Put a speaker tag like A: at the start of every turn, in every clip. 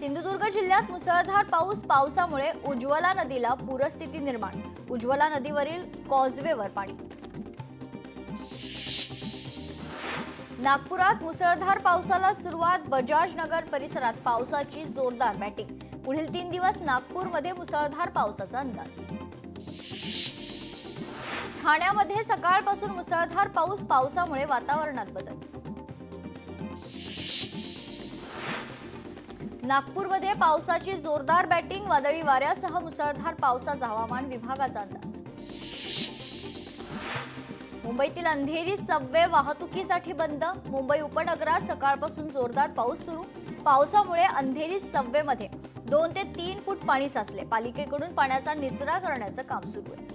A: सिंधुदुर्ग जिल्ह्यात मुसळधार पावसामुळे उज्ज्वला नदीला पूरस्थिती निर्माण. उज्ज्वला नदीवरील कॉजवेवर पाणी. नागपुरात मुसळधार पावसाला सुरुवात. बजाज नगर परिसरात पावसाची जोरदार बॅटिंग. पुढील 3 दिवस नागपूरमध्ये मुसळधार पावसाचा अंदाज. ठाण्यामध्ये सकाळपासून मुसळधार पावसामुळे वातावरणात बदल. नागपूरमध्ये पावसाची जोरदार बॅटिंग. वादळी वाऱ्यासह मुसळधार पावसाचा हवामान विभागाचा अंदाज. मुंबईतील अंधेरी सबवे वाहतुकीसाठी बंद. मुंबई उपनगरात सकाळपासून जोरदार पाऊस सुरू. पावसामुळे अंधेरी सबवेमध्ये 2 ते 3 फूट पाणी साचले. पालिकेकडून पाण्याचा निचरा करण्याचं काम सुरू आहे.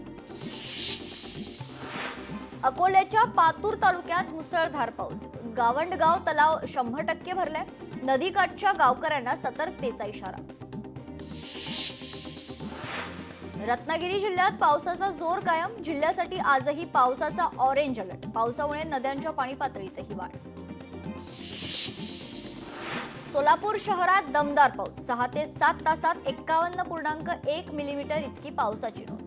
A: अकोल्याच्या पातूर तालुक्यात मुसळधार पाऊस. गावंडगाव तलाव 100% भरलाय. नदीकाठच्या गावकऱ्यांना सतर्कतेचा इशारा. रत्नागिरी जिल्ह्यात पावसाचा जोर कायम. जिल्ह्यासाठी आजही पावसाचा ऑरेंज अलर्ट. पावसामुळे नद्यांच्या पाणी पातळीतही वाढ. सोलापूर शहरात दमदार पाऊस. 6 ते 7 तासात 51.1 मिलीमीटर इतकी पावसाची नोंद.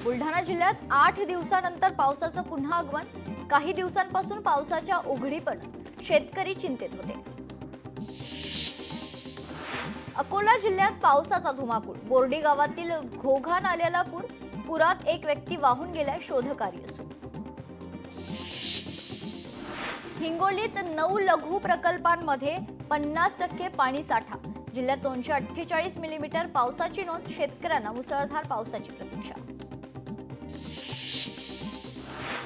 A: बुलढाणा जिल्ह्यात 8 दिवसानंतर पावसाचं पुन्हा आगमन. काही दिवसांपासून पावसाच्या उघडीपण शेतकरी चिंतेत होते. अकोला जिल्ह्यात पावसाचा धुमाकूळ. बोर्डी गावातील घोघा नाल्याला पूर. पुरात एक व्यक्ती वाहून गेलाय. शोधकार्य सुरू. हिंगोलीत 9 लघु प्रकल्पांमध्ये 50% पाणी साठा. जिल्ह्यात 248 मिलीमीटर पावसाची नोंद. शेतकऱ्यांना मुसळधार पावसाची प्रतीक्षा.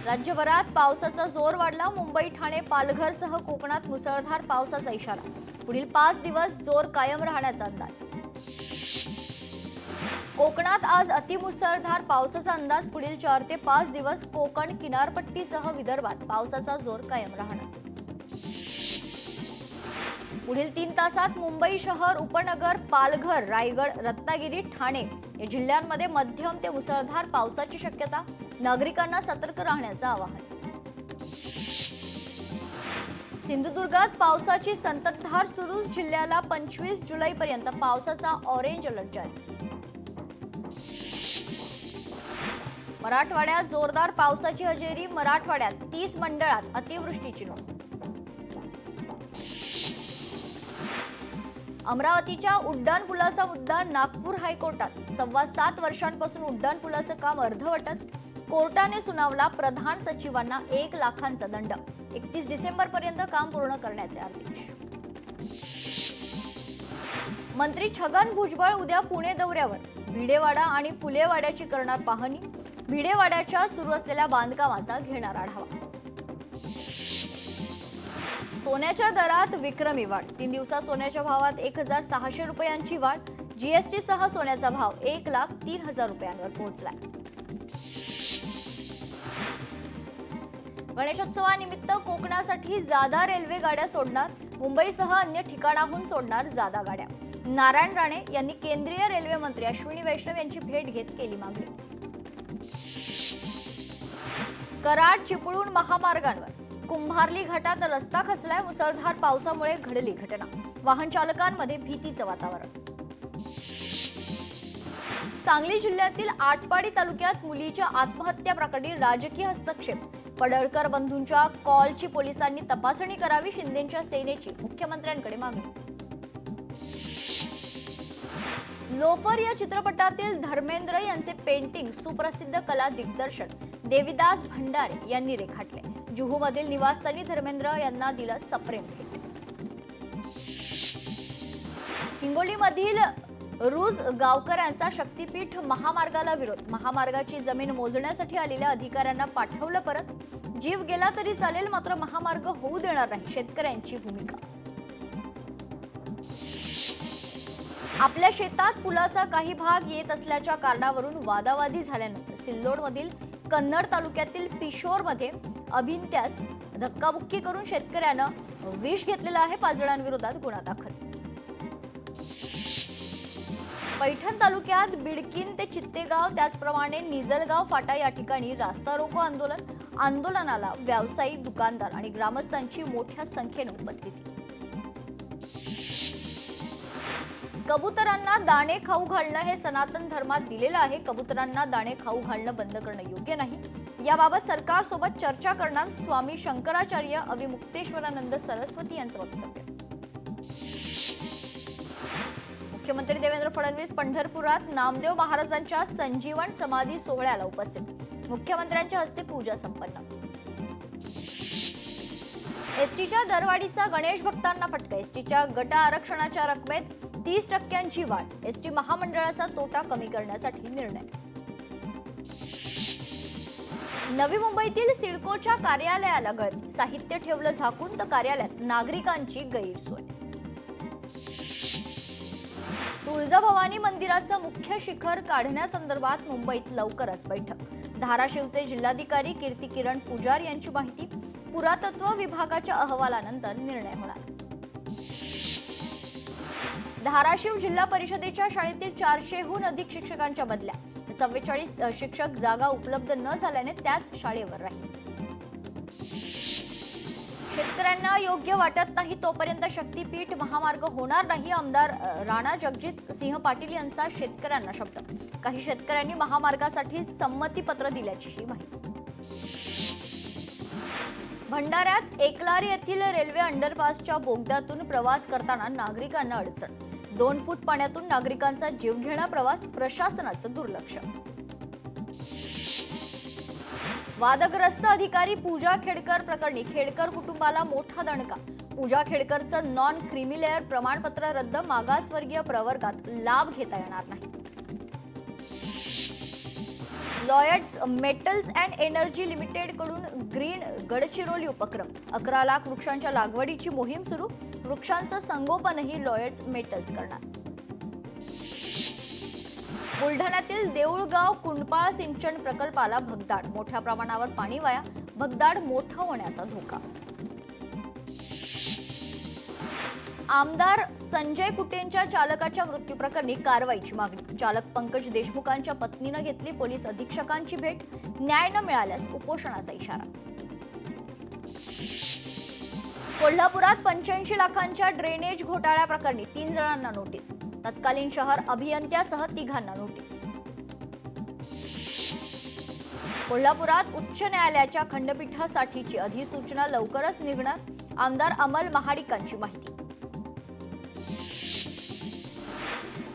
A: राज्यभरात पावसाचा जोर वाढला. मुंबई, ठाणे, पालघरसह कोकणात मुसळधार पावसाचा इशारा. पुढील 5 दिवस जोर कायम राहण्याचा अंदाज. कोकणात आज अतिमुसळधार पावसाचा अंदाज. पुढील 4 ते 5 दिवस कोकण किनारपट्टीसह विदर्भात पावसाचा जोर कायम राहणार. पुढील 3 तासात मुंबई शहर, उपनगर, पालघर, रायगड, रत्नागिरी, ठाणे या जिल्ह्यांमध्ये मध्यम ते मुसळधार पावसाची शक्यता. नागरिकांना सतर्क राहण्याचं आवाहन. सिंधुदुर्गात पावसाची संततधार सुरू. जिल्ह्याला 25 जुलैपर्यंत पावसाचा ऑरेंज अलर्ट जारी. मराठवाड्यात जोरदार पावसाची हजेरी. मराठवाड्यात 30 मंडळात अतिवृष्टीची नोंद. अमरावतीच्या उड्डाणपुलाचा मुद्दा नागपूर हायकोर्टात. 7.25 वर्षांपासून उड्डाणपुलाचं काम अर्धवटच. कोर्टाने सुनावला प्रधान सचिवांना 1 लाखांचा दंड. 31 डिसेंबरपर्यंत काम पूर्ण करण्याचे आदेश. मंत्री छगन भुजबळ उद्या पुणे दौऱ्यावर. भिडेवाडा आणि फुलेवाड्याची करणार पाहणी. भिडेवाड्याच्या सुरू असलेल्या बांधकामाचा घेणार आढावा. सोन्याच्या दरात विक्रमी वाढ. 3 दिवसात सोन्याच्या भावात 1600 रुपयांची वाढ. जीएसटी सह सोन्याचा भाव 1,03,000 रुपयांवर पोहोचलाय. गणेशोत्सवानिमित्त कोकणासाठी जादा रेल्वे गाड्या सोडणार. मुंबईसह अन्य ठिकाणाहून सोडणार जादा गाड्या. नारायण राणे यांनी केंद्रीय रेल्वे मंत्री अश्विनी वैष्णव यांची भेट घेत केली मागणी. कराड चिपळूण महामार्गावर कुंभारली घाटात रस्ता खचलाय. मुसळधार पावसामुळे घडली घटना. वाहन चालकांमध्ये भीतीचं वातावरण. सांगली जिल्ह्यातील आटपाडी तालुक्यात मुलीच्या आत्महत्या प्रकरणी राजकीय हस्तक्षेप. पडळकर बंधूंच्या कॉलची पोलिसांनी तपासणी करावी. शिंदेच्या सेनेची मुख्यमंत्र्यांकडे मागणी. लोफर या चित्रपटातील धर्मेंद्र यांचे पेंटिंग सुप्रसिद्ध कला दिग्दर्शक देविदास भंडारे यांनी रेखाटले. जुहूमधील निवासस्थानी धर्मेंद्र यांना दिलं सप्रेम भेट. हिंगोलीमधील रुज गावकऱ्यांचा शक्तीपीठ महामार्गाला विरोध. महामार्गाची जमीन मोजण्यासाठी आलेल्या अधिकाऱ्यांना पाठवलं परत. जीव गेला तरी चालेल, मात्र महामार्ग होऊ देणार नाही, शेतकऱ्यांची भूमिका. आपल्या शेतात पुलाचा काही भाग येत असल्याच्या कारणावरून वादावादी झाल्यानंतर सिल्लोडमधील कन्नड तालुक्यातील पिशोरमध्ये अभिंत्यास धक्काबुक्की करून शेतकऱ्यानं विष घेतलेलं आहे. 5 जणांविरोधात गुन्हा दाखल. पैठण तालुक्यात बिडकीन ते चित्तेगाव त्याचप्रमाणे निजलगाव फाटा या ठिकाणी रास्ता रोको आंदोलनाला व्यावसायिक, दुकानदार आणि ग्रामस्थांची मोठ्या संख्येने उपस्थिती. कबुतरांना दाणे खाऊ घालणं हे सनातन धर्मात दिलेलं आहे. कबुतरांना दाणे खाऊ घालणं बंद करणं योग्य नाही. याबाबत सरकारसोबत चर्चा करणार स्वामी शंकराचार्य अविमुक्तेश्वरानंद सरस्वती यांचं वक्तव्य. मुख्यमंत्री देवेंद्र फडणवीस पंढरपुरात नामदेव महाराजांच्या संजीवन समाधी सोहळ्याला उपस्थित. मुख्यमंत्र्यांच्या हस्ते पूजा संपन्न. एसटीच्या दरवाढीचा गणेश भक्तांना फटका. एसटीच्या गट आरक्षणाच्या रकमेत 30% वाढ. एसटी महामंडळाचा तोटा कमी करण्यासाठी निर्णय. नवी मुंबईतील सिडकोच्या कार्यालयाला गळती. साहित्य ठेवलं झाकून तर कार्यालयात नागरिकांची गैरसोय. तुळजाभवानी मंदिराचं मुख्य शिखर काढण्यासंदर्भात मुंबईत लवकरच बैठक. धाराशिवचे जिल्हाधिकारी कीर्ती किरण पुजार यांची माहिती. पुरातत्व विभागाच्या अहवालानंतर निर्णय होणार. धाराशिव जिल्हा परिषदेच्या शाळेतील 400हून अधिक शिक्षकांच्या बदल्या. 44 शिक्षक जागा उपलब्ध न झाल्याने त्याच शाळेवर राहील. शेतकऱ्यांना योग्य वाटत नाही तोपर्यंत शक्तीपीठ महामार्ग होणार नाही. आमदार राणा जगजित सिंह पाटील यांचा शेतकऱ्यांना शब्द. काही शेतकऱ्यांनी महामार्गासाठी संमतीपत्र दिल्याचीही माहिती. भंडाऱ्यात एकलारी येथील रेल्वे अंडरपासच्या बोगद्यातून प्रवास करताना नागरिकांना अडचण. 2 फूट पाण्यातून नागरिकांचा जीवघेणा प्रवास. प्रशासनाचं दुर्लक्ष. वादग्रस्त अधिकारी पूजा खेडकर प्रकरणी खेडकर कुटुंबाला मोठा दणका. पूजा खेडकरचं नॉन क्रिमिलेअर प्रमाणपत्र रद्द. मागासवर्गीय प्रवर्गात लाभ घेता येणार नाही. Lloyds metals and energy limited कडून ग्रीन गडचिरोली उपक्रम. 11 लाख वृक्षांच्या लागवडीची मोहीम सुरू. वृक्षांचं संगोपनही लॉयड्स मेटल्स करणार. बुलढाण्यातील देऊळगाव कुंडपाळ सिंचन प्रकल्पाला भगदाड. मोठ्या प्रमाणावर पाणी वाया. भगदाड मोठा होण्याचा धोका. आमदार संजय कुटेंच्या चालकाच्या मृत्यू प्रकरणी कारवाईची मागणी. चालक पंकज देशमुखांच्या पत्नीनं घेतली पोलीस अधीक्षकांची भेट. न्याय न मिळाल्यास उपोषणाचा इशारा. कोल्हापुरात 85 लाखांच्या ड्रेनेज घोटाळ्या प्रकरणी 3 जणांना नोटीस. तत्कालीन शहर अभियंत्यासह 3घांना नोटीस. कोल्हापुरात उच्च न्यायालयाच्या खंडपीठासाठीची अधिसूचना लवकरच निघणार. आमदार अमल महाडिकांची माहिती.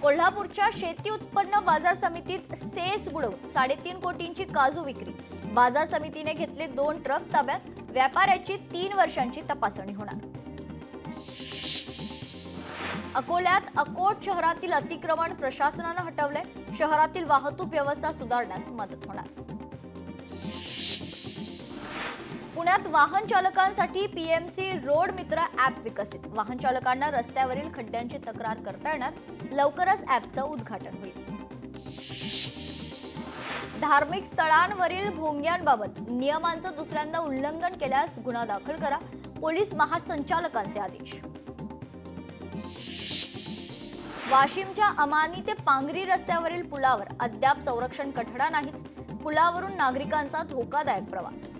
A: कोल्हापूरच्या शेती उत्पन्न बाजार समितीत सेस बुडवून 3.5 कोटींची काजू विक्री. बाजार समितीने घेतले 2 ट्रक ताब्यात. व्यापाऱ्याची 3 वर्षांची तपासणी होणार. अकोल्यात अकोट शहरातील अतिक्रमण प्रशासनानं हटवलंय. शहरातील वाहतूक व्यवस्था सुधारण्यास मदत होणार. पुण्यात वाहन चालकांसाठी पीएमसी रोड मित्र ॲप विकसित. वाहन चालकांना रस्त्यावरील खड्ड्यांची तक्रार करता येणार. लवकरच ॲपचं उद्घाटन होईल. धार्मिक स्थळांवरील भोंग्यांबाबत नियमांचं दुसऱ्यांदा उल्लंघन केल्यास गुन्हा दाखल करा. पोलीस महासंचालकांचे आदेश. वाशिमच्या अमानी ते पांगरी रस्त्यावरील पुलावर अद्याप संरक्षण कठडा नाहीच. पुलावरून नागरिकांचा धोकादायक प्रवास.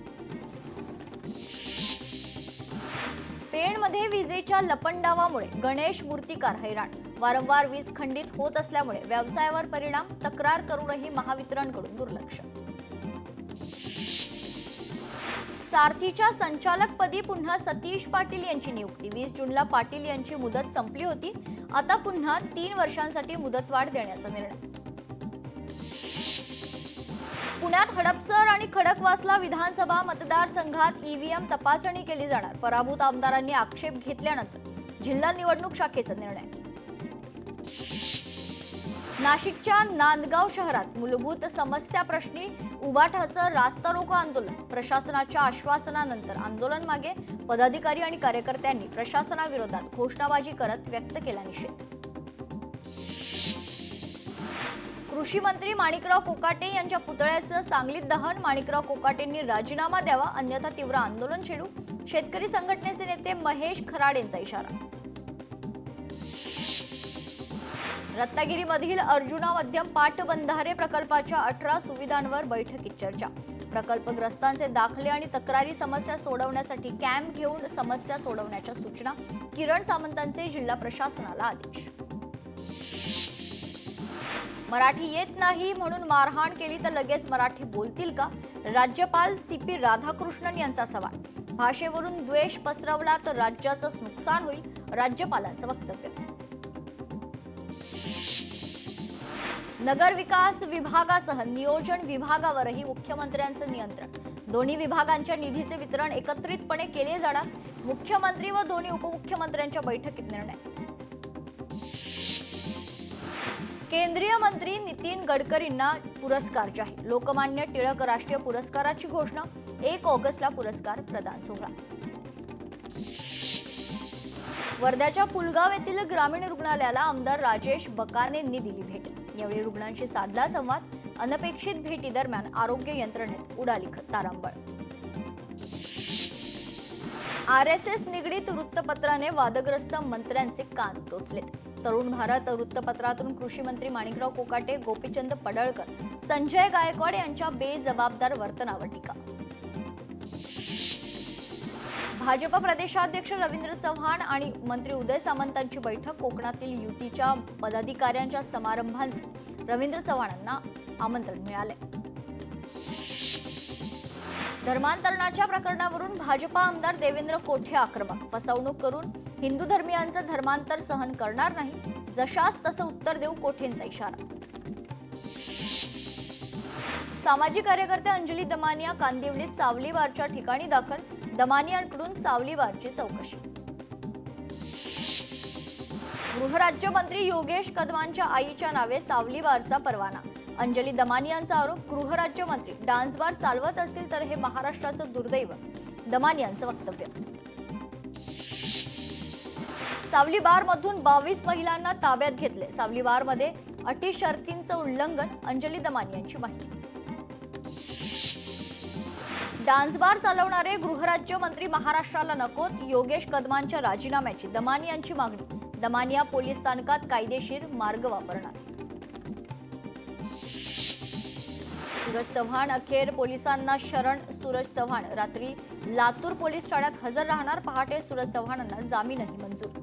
A: पेणमध्ये विजेच्या लपंडावामुळे गणेश मूर्तिकार हैराण. वारंवार वीज खंडित होत असल्यामुळे व्यवसायावर परिणाम. तक्रार करूनही महावितरणकडून दुर्लक्ष. सारथीच्या संचालकपदी पुन्हा सतीश पाटील यांची नियुक्ती. 20 जूनला पाटील यांची मुदत संपली होती. आता पुन्हा 3 वर्षांसाठी मुदतवाढ देण्याचा निर्णय. पुण्यात हडपसर आणि खडकवासला विधानसभा मतदारसंघात ईव्हीएम तपासणी केली जाणार. पराभूत आमदारांनी आक्षेप घेतल्यानंतर जिल्हा निवडणूक शाखेचा निर्णय. नाशिकच्या नांदगाव शहरात मूलभूत समस्या प्रश्नी उबाठाचं रास्ता रोको आंदोलन. प्रशासनाच्या आश्वासनानंतर आंदोलन मागे. पदाधिकारी आणि कार्यकर्त्यांनी प्रशासनाविरोधात घोषणाबाजी करत व्यक्त केला निषेध. कृषी मंत्री माणिकराव कोकाटे यांच्या पुतळ्याचं सांगलीत दहन. माणिकराव कोकाटेंनी राजीनामा द्यावा अन्यथा तीव्र आंदोलन छेडू. शेतकरी संघटनेचे नेते महेश खराडेंचा इशारा. रत्नागिरीमधील अर्जुना मध्यम पाटबंधारे प्रकल्पाच्या 18 सुविधांवर बैठकीत चर्चा. प्रकल्पग्रस्तांचे दाखले आणि तक्रारी समस्या सोडवण्यासाठी कॅम्प घेऊन समस्या सोडवण्याच्या सूचना. किरण सामंतांचे जिल्हा प्रशासनाला आदेश. मराठी येत नाही म्हणून मारहाण केली तर लगेच मराठी बोलतील का? राज्यपाल CP राधाकृष्णन यांचा सवाल. भाषेवरून द्वेष पसरवला तर राज्याचं नुकसान होईल, राज्यपालांचं वक्तव्य. नगर विकास विभागासह नियोजन विभागावरही मुख्यमंत्र्यांचं नियंत्रण. दोन्ही विभागांच्या निधीचे वितरण एकत्रितपणे केले जाणार. मुख्यमंत्री व दोन्ही उपमुख्यमंत्र्यांच्या बैठकीत निर्णय. केंद्रीय मंत्री नितीन गडकरींना पुरस्कार जाहीर. लोकमान्य टिळक राष्ट्रीय पुरस्काराची घोषणा. 1 ऑगस्टला पुरस्कार प्रदान सोहळा. वर्ध्याच्या पुलगाव येथील ग्रामीण रुग्णालयाला आमदार राजेश बकानेंनी दिली भेट. यावेळी रुग्णांशी साधला संवाद. अनपेक्षित भेटी दरम्यान आरोग्य यंत्रणेत उडाली तारांबळ. RSS निगडीत वृत्तपत्राने वादग्रस्त मंत्र्यांचे कान टोचलेत. तरुण भारत वृत्तपत्रातून कृषी मंत्री माणिकराव कोकाटे, गोपीचंद पडळकर, संजय गायकवाड यांच्या बेजबाबदार वर्तनावर टीका. भाजप प्रदेशाध्यक्ष रवींद्र चव्हाण आणि मंत्री उदय सामंतांची बैठक. कोकणातील युतीच्या पदाधिकाऱ्यांच्या समारंभांचे रवींद्र चव्हाणांना आमंत्रण मिळाले. धर्मांतरणाच्या प्रकरणावरून भाजपा आमदार देवेंद्र कोठे आक्रमक. फसवणूक करून हिंदू धर्मियांचं धर्मांतर सहन करणार नाही, जशास तसं उत्तर देऊ, कोठेंचा इशारा. सामाजिक कार्यकर्ते अंजली दमानिया कांदिवलीत सावलीवारच्या ठिकाणी दाखल. दमानियांकडून सावलीवारची चौकशी. गृहराज्यमंत्री योगेश कदमांच्या आईच्या नावे सावलीवारचा परवाना. अंजली दमानियांचा आरोप. गृहराज्यमंत्री डान्स बार चालवत असतील तर हे महाराष्ट्राचं दुर्दैव, दमानियांचं वक्तव्य. सावली बार मधून 22 महिलांना ताब्यात घेतले. सावली बार मध्ये अटी शर्तींचं उल्लंघन, अंजली दमानियांची माहिती. डान्स बार चालवणारे गृहराज्यमंत्री महाराष्ट्राला नकोत. योगेश कदमांच्या राजीनाम्याची दमानियांची मागणी. दमानिया पोलीस स्थानकात कायदेशीर मार्ग वापरणार. सूरज चव्हाण अखेर पोलिसांना शरण. सूरज चव्हाण रात्री लातूर पोलीस ठाण्यात हजर राहणार. पहाटे सूरज चव्हाणांना जामीनही मंजूर.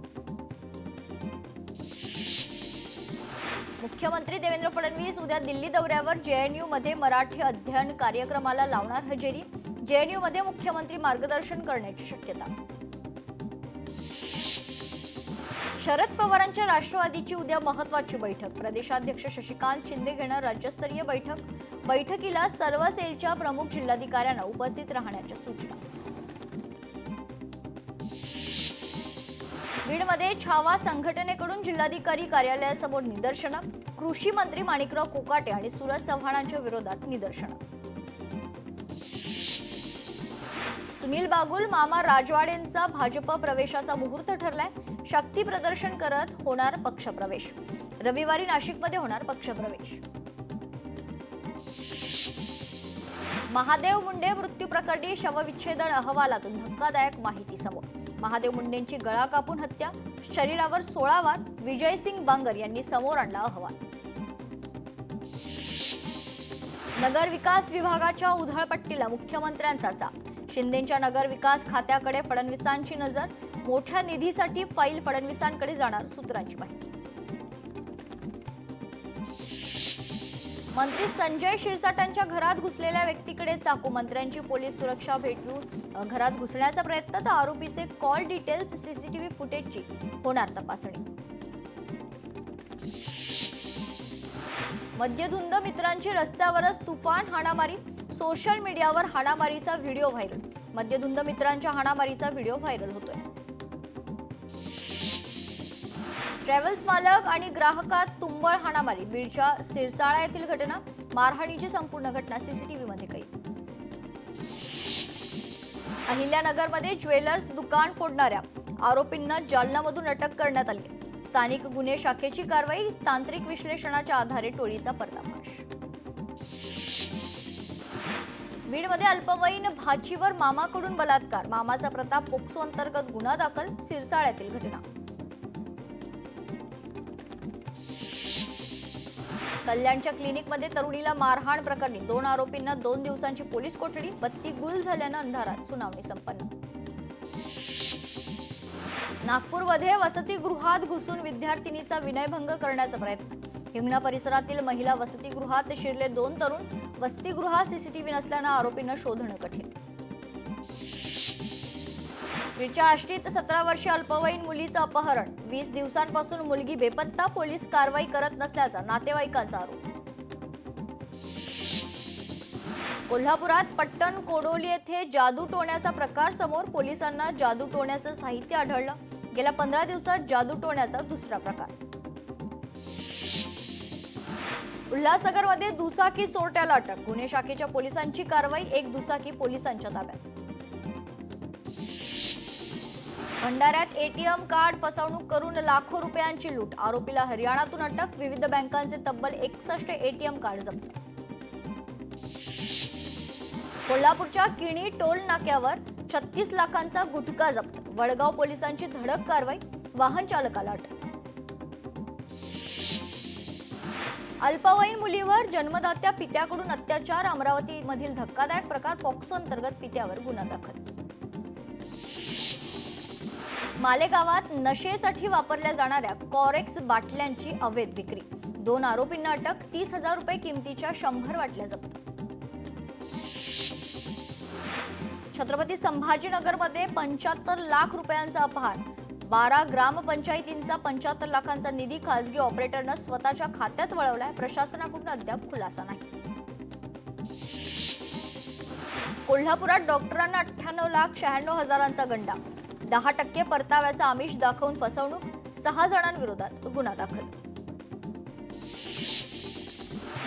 A: मुख्यमंत्री देवेंद्र फडणवीस उद्या दिल्ली दौऱ्यावर. JNU मध्ये मराठी अध्ययन कार्यक्रमाला लावणार हजेरी. JNU मध्ये मुख्यमंत्री मार्गदर्शन करण्याची शक्यता. शरद पवारांच्या राष्ट्रवादीची उद्या महत्त्वाची बैठक. प्रदेशाध्यक्ष शशिकांत शिंदे घेणार राज्यस्तरीय बैठक. बैठकीला सर्व सेलच्या प्रमुख जिल्हाधिकाऱ्यांना उपस्थित राहण्याच्या सूचना. बीडमध्ये छावा संघटनेकडून जिल्हाधिकारी कार्यालयासमोर निदर्शनं. कृषी मंत्री माणिकराव कोकाटे आणि सूरज चव्हाणांच्या विरोधात निदर्शनं. सुनील बागुल, मामा राजवाडेंचा भाजप प्रवेशाचा मुहूर्त ठरलाय. शक्ती प्रदर्शन करत होणार पक्षप्रवेश. रविवारी नाशिकमध्ये होणार पक्षप्रवेश. महादेव मुंडे मृत्यू प्रकरणी शवविच्छेदन अहवालातून धक्कादायक माहिती समोर. महादेव मुंडेंची गळा कापून हत्या, शरीरावर 16 वार. विजयसिंग बांगर यांनी समोर आणला अहवाल. नगर विकास विभागाच्या उधळपट्टीला मुख्यमंत्र्यांचा चाप. शिंदेंच्या नगर विकास खात्याकडे फडणवीसांची नजर. मोठ्या निधीसाठी फाईल फडणवीसांकडे जाणार, सूत्रांची माहिती. मंत्री संजय शिरसाटांच्या घरात घुसलेल्या व्यक्तीकडे चाकू. मंत्र्यांची पोलीस सुरक्षा भेटून घरात घुसण्याचा प्रयत्न तर आरोपीचे कॉल डिटेल्स, CCTV फुटेजची होणार तपासणी. मद्यधुंद मित्रांची रस्त्यावरच तुफान हाणामारी. सोशल मीडियावर हाणामारीचा व्हिडिओ व्हायरल. मद्यधुंद मित्रांच्या हाणामारीचा व्हिडिओ व्हायरल होतोय. ट्रॅव्हल्स मालक आणि ग्राहकात तुंबळ हाणामारी. बीडच्या सिरसाळा येथील घटना. मारहाणीची संपूर्ण घटना CCTV मध्ये कैद. अहिल्यानगरमध्ये ज्वेलर्स दुकान फोडणाऱ्या आरोपींना जालनामधून अटक करण्यात आली. स्थानिक गुन्हे शाखेची कारवाई. तांत्रिक विश्लेषणाच्या आधारे टोळीचा पर्दाफाश. बीडमध्ये अल्पवयीन भाचीवर मामाकडून बलात्कार. मामाचा प्रताप पोक्सो अंतर्गत गुन्हा दाखल. सिरसाळ्यातील घटना. कल्याणच्या क्लिनिकमध्ये तरुणीला मारहाण प्रकरणी 2 आरोपींना 2 दिवसांची पोलीस कोठडी. बत्ती गुल झाल्यानं अंधारात सुनावणी संपन्न. नागपूरमध्ये वसतिगृहात घुसून विद्यार्थिनीचा विनयभंग करण्याचा प्रयत्न. हिंगणा परिसरातील महिला वसतिगृहात शिरले 2 तरुण. वसतिगृहात सीसीटीव्ही नसल्यानं आरोपींना शोधणं कठीण. बीडच्या आष्टीत 17 वर्षीय अल्पवयीन मुलीचं अपहरण. 20 दिवसांपासून मुलगी बेपत्ता. पोलीस कारवाई करत नसल्याचा नातेवाईकांचा आरोप. कोल्हापुरात पट्टण कोडोली येथे जादूटोण्याचा प्रकार समोर. पोलिसांना जादूटोण्याचं साहित्य आढळलं. गेल्या 15 दिवसात जादूटोण्याचा दुसरा प्रकार. उल्हासनगरमध्ये दुचाकी चोरट्याला अटक. गुन्हे शाखेच्या पोलिसांची कारवाई. एक दुचाकी पोलिसांच्या ताब्यात. भंडाऱ्यात एटीएम कार्ड फसवणूक करून लाखो रुपयांची लूट. आरोपीला हरियाणातून अटक. विविध बँकांचे तब्बल 61 एटीएम कार्ड जप्त. कोल्हापूरच्या किणी टोल नाक्यावर 36 लाखांचा गुटखा जप्त. वडगाव पोलिसांची धडक कारवाई. वाहन चालकाला अटक. अल्पवयीन मुलीवर जन्मदात्या पित्याकडून अत्याचार. अमरावतीमधील धक्कादायक प्रकार. पॉक्सो अंतर्गत पित्यावर गुन्हा दाखल. मालेगावात नशेसाठी वापरल्या जाणाऱ्या कॉरेक्स बाटल्यांची अवैध विक्री. 2 आरोपींना अटक. 30,000 रुपये किमतीच्या 100 बाटल्या जप्त. छत्रपती संभाजीनगरमध्ये 75 लाख रुपयांचा अपहार. 12 ग्रामपंचायतींचा 75 लाखांचा निधी खासगी ऑपरेटरनं स्वतःच्या खात्यात वळवलाय. प्रशासनाकडून अद्याप खुलासा नाही. कोल्हापुरात डॉक्टरांना 98,96,000 गंडा. 10% परताव्याचा आमिष दाखवून फसवणूक. 6 जणांविरोधात गुन्हा दाखल.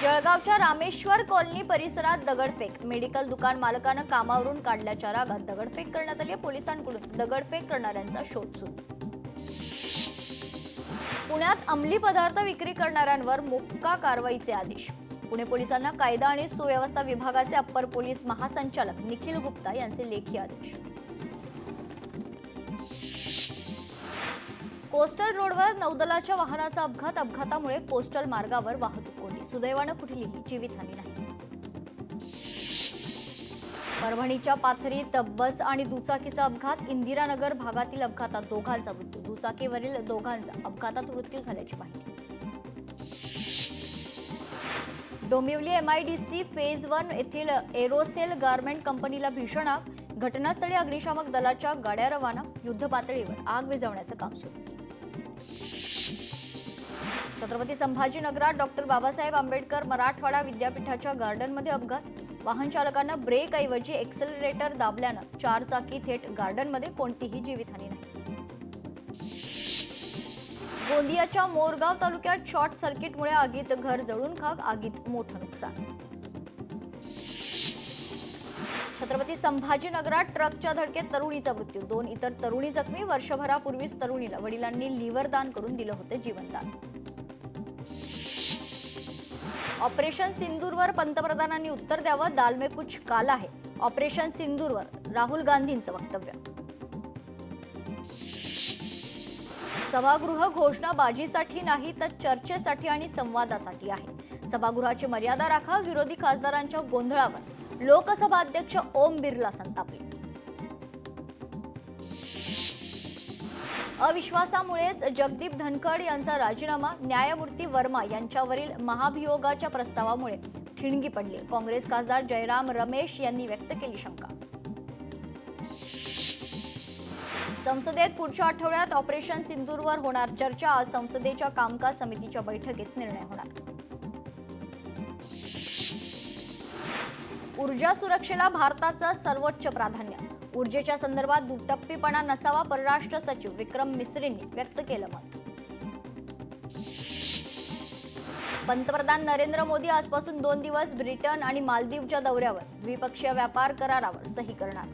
A: जळगावच्या रामेश्वर कॉलनी परिसरात दगडफेक. मेडिकल दुकान मालकानं कामावरून काढल्याच्या रागात दगडफेक करण्यात आली. पोलिसांकडून दगडफेक करणाऱ्यांचा शोध सुरू. पुण्यात अंमली पदार्थ विक्री करणाऱ्यांवर मोक्का कारवाईचे आदेश. पुणे पोलिसांना कायदा आणि सुव्यवस्था विभागाचे अप्पर पोलीस महासंचालक निखिल गुप्ता यांचे लेखी आदेश. कोस्टल रोडवर नौदलाच्या वाहनाचा अपघात. अपघातामुळे कोस्टल मार्गावर वाहतूक कोंडी. सुदैवानं कुठलीही जीवितहानी नाही. परभणीच्या पाथरीत बस आणि दुचाकीचा अपघात. इंदिरानगर भागातील अपघातात दोघांचा मृत्यू. दुचाकीवरील दोघांचा अपघातात मृत्यू झाल्याची माहिती. डोंबिवली MIDC फेज 1 येथील एरोसेल गारमेंट कंपनीला भीषण आग. घटनास्थळी अग्निशामक दलाच्या गाड्या रवाना. युद्धपातळीवर आग विझवण्याचं काम सुरू. छत्रपती संभाजीनगरात डॉक्टर बाबासाहेब आंबेडकर मराठवाडा विद्यापीठाच्या गार्डनमध्ये अपघात. वाहन चालकानं ब्रेकऐवजी एक्सेलरेटर दाबल्यानं 4 चाकी थेट गार्डनमध्ये. कोणतीही जीवितहानी नाही. गोंदियाच्या मोरगाव तालुक्यात शॉर्ट सर्किटमुळे आगीत घर जळून खाक. आगीत मोठं नुकसान. छत्रपती संभाजीनगरात ट्रकच्या धडकेत तरुणीचा मृत्यू. 2 इतर तरुणी जखमी. वर्षभरापूर्वीच तरुणीला वडिलांनी लिव्हर दान करून दिलं होतं जीवनदान. ऑपरेशन सिंदूरवर पंतप्रधानांनी उत्तर द्यावं. दाल में कुछ काला है. ऑपरेशन सिंदूरवर राहुल गांधींचं वक्तव्य. सभागृह घोषणाबाजीसाठी नाही तर चर्चेसाठी आणि संवादासाठी आहे. सभागृहाची मर्यादा राखा. विरोधी खासदारांच्या गोंधळावर लोकसभा अध्यक्ष ओम बिर्ला संतापले. अविश्वासामुळेच जगदीप धनखड यांचा राजीनामा. न्यायमूर्ती वर्मा यांच्यावरील महाभियोगाच्या प्रस्तावामुळे ठिणगी पडली. काँग्रेस खासदार जयराम रमेश यांनी व्यक्त केली शंका. संसदेत पुढच्या आठवड्यात ऑपरेशन सिंदूरवर होणार चर्चा. आज संसदेच्या कामकाज समितीच्या बैठकीत निर्णय होणार. ऊर्जा सुरक्षेला भारताचं सर्वोच्च प्राधान्य. ऊर्जेच्या संदर्भात दुटप्पीपणा नसावा. परराष्ट्र सचिव विक्रम मिस्रींनी व्यक्त केलं मत. पंतप्रधान नरेंद्र मोदी आजपासून 2 दिवस ब्रिटन आणि मालदीवच्या दौऱ्यावर. द्विपक्षीय व्यापार करारावर सही करणार.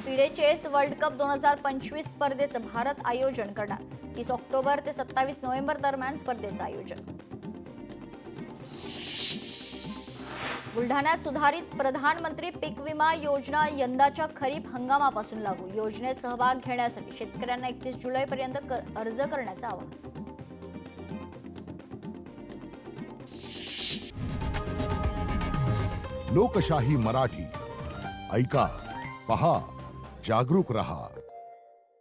A: फिडे चेस वर्ल्ड कप 2025 स्पर्धेचं भारत आयोजन करणार. 30 ऑक्टोबर ते 27 नोव्हेंबर दरम्यान स्पर्धेचं आयोजन. बुलढाण्यात सुधारित प्रधानमंत्री पीक विमा योजना यंदाच्या खरीप हंगामापासून लागू. योजनेत सहभाग घेण्यासाठी शेतकऱ्यांना 31 जुलैपर्यंत अर्ज करण्याचं आवाहन.
B: लोकशाही मराठी ऐका, पहा, जागरूक रहा.